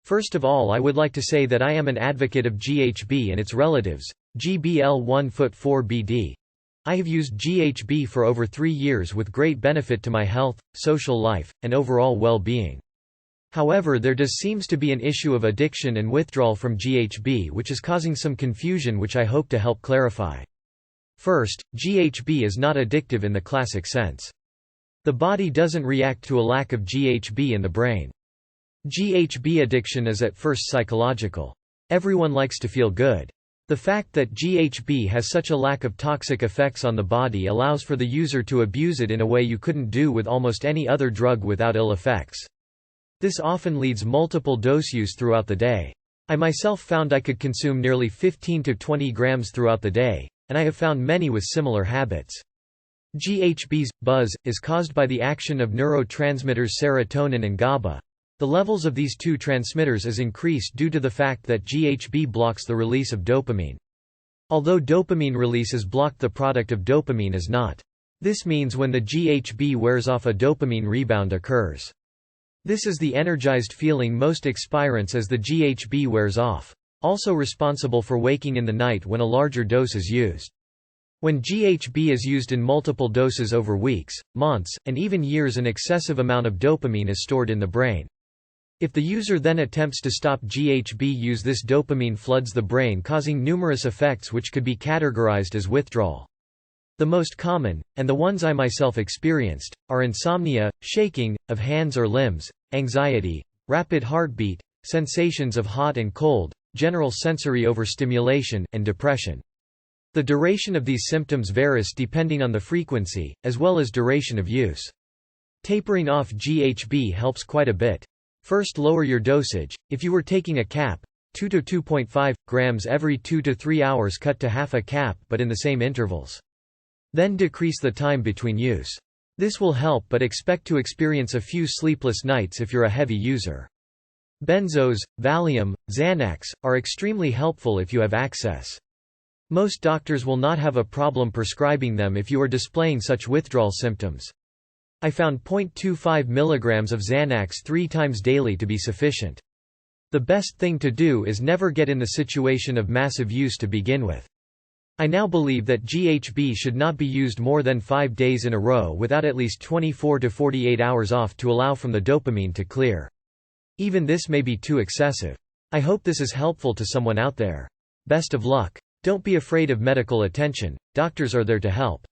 First of all, I would like to say that I am an advocate of GHB and its relatives, GBL 1,4-BD. I have used GHB for over 3 years with great benefit to my health, social life, and overall well-being. However, there seems to be an issue of addiction and withdrawal from GHB which is causing some confusion which I hope to help clarify. First, GHB is not addictive in the classic sense. The body doesn't react to a lack of GHB in the brain. GHB addiction is at first psychological. Everyone likes to feel good. The fact that GHB has such a lack of toxic effects on the body allows for the user to abuse it in a way you couldn't do with almost any other drug without ill effects. This often leads multiple dose use throughout the day. I myself found I could consume nearly 15 to 20 grams throughout the day, and I have found many with similar habits. GHB's buzz is caused by the action of neurotransmitters serotonin and GABA. The levels of these two transmitters is increased due to the fact that GHB blocks the release of dopamine. Although dopamine release is blocked, the product of dopamine is not. This means when the GHB wears off, a dopamine rebound occurs. This is the energized feeling most experience as the GHB wears off, also responsible for waking in the night when a larger dose is used. When GHB is used in multiple doses over weeks, months, and even years, an excessive amount of dopamine is stored in the brain. If the user then attempts to stop GHB use, this dopamine floods the brain, causing numerous effects which could be categorized as withdrawal. The most common, and the ones I myself experienced, are insomnia, shaking of hands or limbs, anxiety, rapid heartbeat, sensations of hot and cold, general sensory overstimulation, and depression. The duration of these symptoms varies depending on the frequency, as well as duration of use. Tapering off GHB helps quite a bit. First, lower your dosage. If you were taking a cap, 2 to 2.5 grams every 2 to 3 hours, cut to half a cap but in the same intervals. Then decrease the time between use. This will help, but expect to experience a few sleepless nights if you're a heavy user. Benzos, Valium, Xanax, are extremely helpful if you have access. Most doctors will not have a problem prescribing them if you are displaying such withdrawal symptoms. I found 0.25 mg of Xanax 3 times daily to be sufficient. The best thing to do is never get in the situation of massive use to begin with. I now believe that GHB should not be used more than 5 days in a row without at least 24 to 48 hours off to allow from the dopamine to clear. Even this may be too excessive. I hope this is helpful to someone out there. Best of luck. Don't be afraid of medical attention, doctors are there to help.